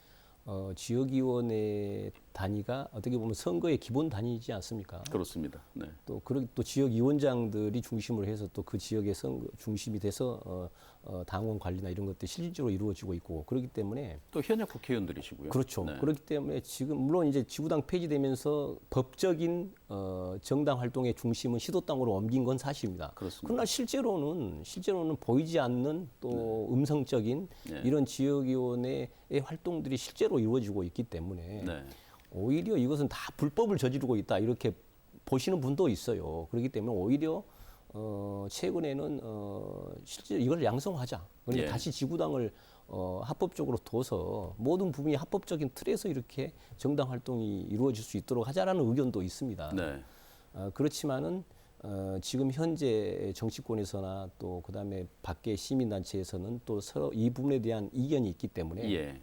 [SPEAKER 2] 지역위원회 단위가 어떻게 보면 선거의 기본 단위이지 않습니까?
[SPEAKER 1] 그렇습니다. 네.
[SPEAKER 2] 또 지역위원장들이 중심으로 해서 또 그 지역의 선거 중심이 돼서 당원 관리나 이런 것들이 실질적으로 이루어지고 있고 그렇기 때문에
[SPEAKER 1] 또 현역 국회의원들이시고요.
[SPEAKER 2] 그렇죠.
[SPEAKER 1] 네.
[SPEAKER 2] 그렇기 때문에 지금 물론 이제 지구당 폐지되면서 법적인 정당 활동의 중심은 시도당으로 옮긴 건 사실입니다.
[SPEAKER 1] 그렇습니다.
[SPEAKER 2] 그러나 실제로는 보이지 않는 또 음성적인
[SPEAKER 1] 네.
[SPEAKER 2] 이런 지역위원회의 활동들이 실제로 이루어지고 있기 때문에
[SPEAKER 1] 네.
[SPEAKER 2] 오히려 이것은 다 불법을 저지르고 있다 이렇게 보시는 분도 있어요. 그렇기 때문에 오히려 최근에는 실제 이걸 양성하자. 그러니까
[SPEAKER 1] 예.
[SPEAKER 2] 다시 지구당을 합법적으로 둬서 모든 부분이 합법적인 틀에서 이렇게 정당 활동이 이루어질 수 있도록 하자라는 의견도 있습니다.
[SPEAKER 1] 네.
[SPEAKER 2] 그렇지만은 지금 현재 정치권에서나 또 그다음에 밖의 시민단체에서는 또 서로 이 부분에 대한 이견이 있기 때문에
[SPEAKER 1] 예.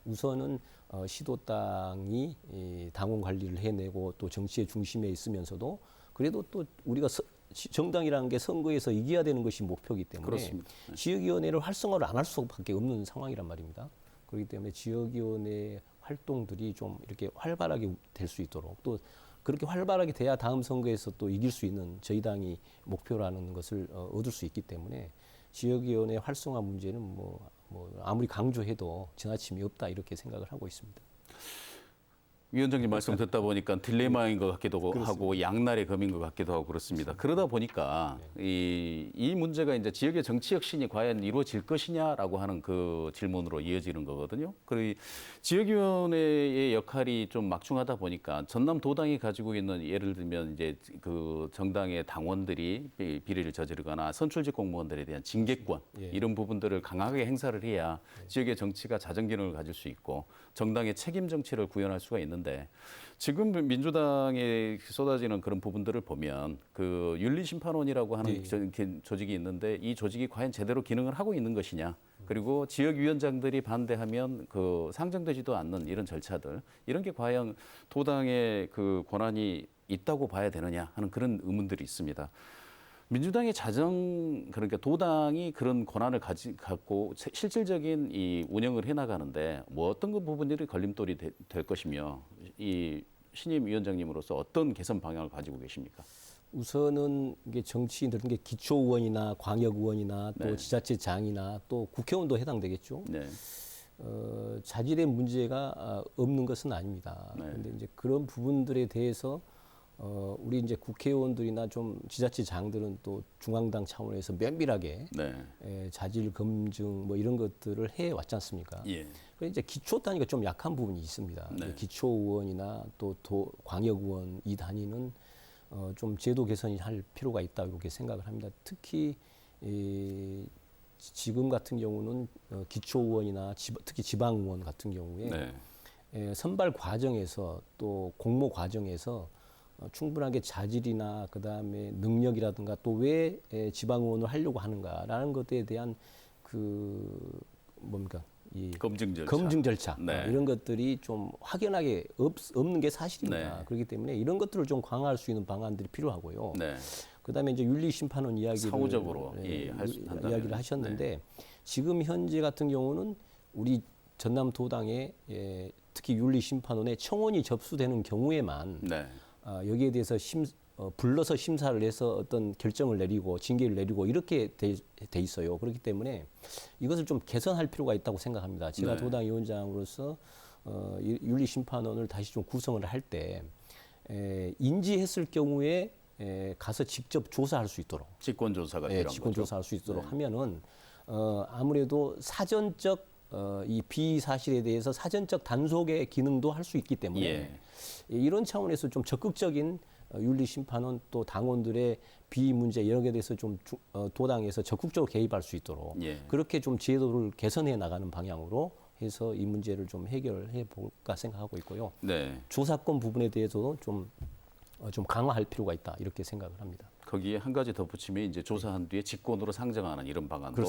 [SPEAKER 2] 우선은 시도당이 이 당원 관리를 해내고 또 정치의 중심에 있으면서도 그래도 또 우리가 정당이라는 게 선거에서 이겨야 되는 것이 목표이기 때문에
[SPEAKER 1] 그렇습니다. 네.
[SPEAKER 2] 지역위원회를 활성화를 안 할 수밖에 없는 상황이란 말입니다. 그렇기 때문에 지역위원회 활동들이 좀 이렇게 활발하게 될 수 있도록 또 그렇게 활발하게 돼야 다음 선거에서 또 이길 수 있는 저희 당이 목표라는 것을 얻을 수 있기 때문에 지역위원회 활성화 문제는 뭐 뭐 아무리 강조해도 지나침이 없다 이렇게 생각을 하고 있습니다.
[SPEAKER 1] 위원장님 말씀 듣다 보니까 딜레마인 것 같기도 하고 양날의 검인 것 같기도 하고 그렇습니다. 그러다 보니까 이 문제가 이제 지역의 정치 혁신이 과연 이루어질 것이냐라고 하는 그 질문으로 이어지는 거거든요. 그리고 지역위원회의 역할이 좀 막중하다 보니까 전남 도당이 가지고 있는 예를 들면 이제 그 정당의 당원들이 비리를 저지르거나 선출직 공무원들에 대한 징계권 이런 부분들을 강하게 행사를 해야 지역의 정치가 자정 기능을 가질 수 있고 정당의 책임 정치를 구현할 수가 있는데 지금 민주당에 쏟아지는 그런 부분들을 보면 그 윤리심판원이라고 하는 조직이 있는데 이 조직이 과연 제대로 기능을 하고 있는 것이냐 그리고 지역위원장들이 반대하면 그 상정되지도 않는 이런 절차들 이런 게 과연 도당의 그 권한이 있다고 봐야 되느냐 하는 그런 의문들이 있습니다. 민주당의 그러니까 도당이 그런 권한을 갖고 실질적인 이 운영을 해나가는데 뭐 어떤 그 부분들이 걸림돌이 될 것이며 이 신임 위원장님으로서 어떤 개선 방향을 가지고 계십니까?
[SPEAKER 2] 우선은 이게 정치인들, 게 기초의원이나 광역의원이나 또 지자체장이나 또 국회의원도 해당되겠죠.
[SPEAKER 1] 네.
[SPEAKER 2] 자질의 문제가 없는 것은 아닙니다. 그런데 이제 그런 부분들에 대해서 우리 이제 국회의원들이나 좀 지자체장들은 또 중앙당 차원에서 면밀하게 자질 검증 뭐 이런 것들을 해 왔지 않습니까? 예. 그래서 이제 기초 단위가 좀 약한 부분이 있습니다. 기초의원이나 또 광역의원 이 단위는 좀 제도 개선이 할 필요가 있다 이렇게 생각을 합니다. 특히 지금 같은 경우는 기초의원이나 특히 지방의원 같은 경우에 선발 과정에서 또 공모 과정에서 충분하게 자질이나 그다음에 능력이라든가 또 왜 지방의원을 하려고 하는가라는 것에 대한 그 뭡니까 이 검증 절차 이런 것들이 좀 확연하게 없는 게 사실입니다. 그렇기 때문에 이런 것들을 좀 강화할 수 있는 방안들이 필요하고요. 그다음에 이제 윤리심판원 이야기를
[SPEAKER 1] 사후적으로
[SPEAKER 2] 이야기를 하셨는데 지금 현재 같은 경우는 우리 전남 도당에 특히 윤리심판원에 청원이 접수되는 경우에만 여기에 대해서 불러서 심사를 해서 어떤 결정을 내리고 징계를 내리고 이렇게 돼 있어요. 그렇기 때문에 이것을 좀 개선할 필요가 있다고 생각합니다. 제가 도당 위원장으로서 윤리심판원을 다시 좀 구성을 할 때 인지했을 경우에 가서 직접 조사할 수 있도록
[SPEAKER 1] 직권조사가 필요한 거죠.
[SPEAKER 2] 직권조사할 수 있도록 하면은 아무래도 사전적 이 비사실에 대해서 사전적 단속의 기능도 할 수 있기 때문에 이런 차원에서 좀 적극적인 윤리심판원 또 당원들의 비위 문제 이런 게 대해서 좀 도당에서 적극적으로 개입할 수 있도록 그렇게 좀 제도를 개선해 나가는 방향으로 해서 이 문제를 좀 해결해 볼까 생각하고 있고요. 조사권 부분에 대해서도 좀 강화할 필요가 있다 이렇게 생각을 합니다.
[SPEAKER 1] 거기에 한 가지 덧붙이면 이제 조사한 뒤에 직권으로 상정하는 이런 방안도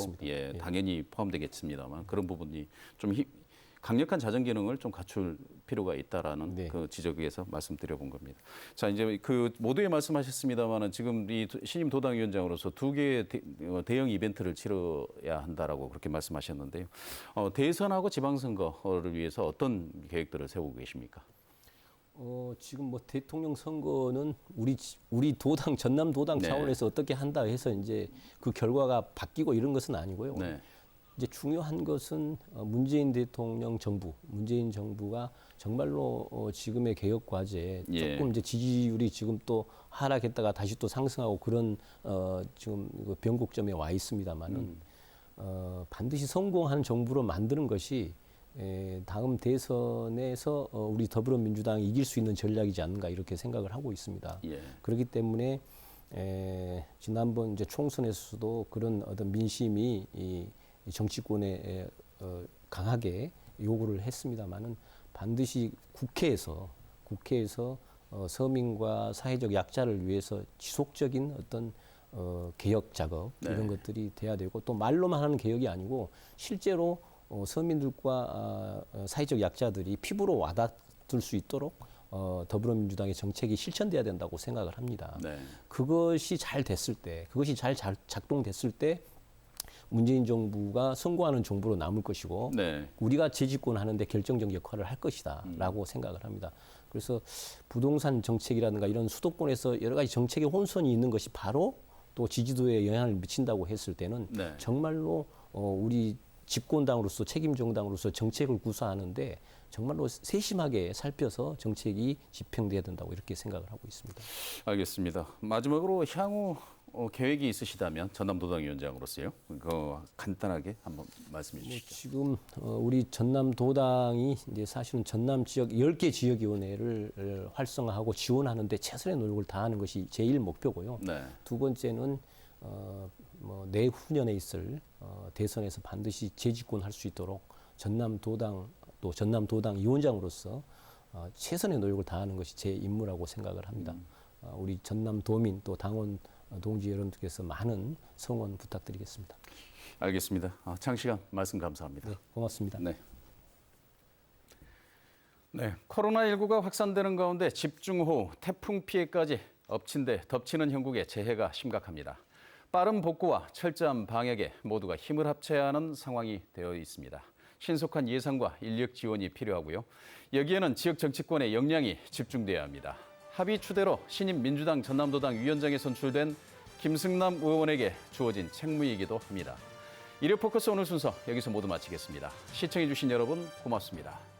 [SPEAKER 1] 당연히 포함되겠습니다만 그런 부분이 좀 강력한 자정 기능을 좀 갖출 필요가 있다라는 그 지적에서 말씀드려본 겁니다. 자 이제 그 모두에 말씀하셨습니다만은 지금 이 신임 도당위원장으로서 2개의 대형 이벤트를 치러야 한다라고 그렇게 말씀하셨는데요. 대선하고 지방선거를 위해서 어떤 계획들을 세우고 계십니까?
[SPEAKER 2] 지금 뭐 대통령 선거는 우리 도당 전남 도당 차원에서 어떻게 한다 해서 이제 그 결과가 바뀌고 이런 것은 아니고요. 이제 중요한 것은 문재인 대통령 정부, 문재인 정부가 정말로 지금의 개혁 과제에 조금 이제 지지율이 지금 또 하락했다가 다시 또 상승하고 그런 지금 변곡점에 와 있습니다만은 반드시 성공하는 정부로 만드는 것이 다음 대선에서 우리 더불어민주당이 이길 수 있는 전략이지 않는가 이렇게 생각을 하고 있습니다. 그렇기 때문에 지난번 이제 총선에서도 그런 어떤 민심이 이 정치권에 강하게 요구를 했습니다만은 반드시 국회에서 서민과 사회적 약자를 위해서 지속적인 어떤 개혁 작업 이런 것들이 돼야 되고 또 말로만 하는 개혁이 아니고 실제로 서민들과 사회적 약자들이 피부로 와닿을 수 있도록 더불어민주당의 정책이 실천돼야 된다고 생각을 합니다. 그것이 잘 됐을 때, 그것이 잘 작동됐을 때 문재인 정부가 선거하는 정부로 남을 것이고 우리가 재집권하는데 결정적 역할을 할 것이다라고 생각을 합니다. 그래서 부동산 정책이라든가 이런 수도권에서 여러 가지 정책의 혼선이 있는 것이 바로 또 지지도에 영향을 미친다고 했을 때는 정말로 우리 집권당으로서 책임 정당으로서 정책을 구사하는데 정말로 세심하게 살펴서 정책이 집행돼야 된다고 이렇게 생각을 하고 있습니다.
[SPEAKER 1] 알겠습니다. 마지막으로 향후 계획이 있으시다면 전남도당 위원장으로서요. 간단하게 한번 말씀해 주시죠.
[SPEAKER 2] 지금 우리 전남도당이 이제 사실은 전남 지역 10개 지역위원회를 활성화하고 지원하는데 최선의 노력을 다하는 것이 제일 목표고요.
[SPEAKER 1] 네.
[SPEAKER 2] 두 번째는 내후년에 있을 대선에서 반드시 재집권할 수 있도록 전남도당 또 전남도당 위원장으로서 최선의 노력을 다하는 것이 제 임무라고 생각을 합니다. 우리 전남도민 또 당원 동지 여러분들께서 많은 성원 부탁드리겠습니다.
[SPEAKER 1] 알겠습니다. 장시간 말씀 감사합니다.
[SPEAKER 2] 네, 고맙습니다.
[SPEAKER 1] 네. 네, 코로나19가 확산되는 가운데 집중호우, 태풍 피해까지 엎친 데 덮치는 형국의 재해가 심각합니다. 빠른 복구와 철저한 방역에 모두가 힘을 합쳐야 하는 상황이 되어 있습니다. 신속한 예상과 인력 지원이 필요하고요. 여기에는 지역 정치권의 역량이 집중돼야 합니다. 합의 추대로 신임 민주당 전남도당 위원장에 선출된 김승남 의원에게 주어진 책무이기도 합니다. 일요 포커스 오늘 순서 여기서 모두 마치겠습니다. 시청해주신 여러분 고맙습니다.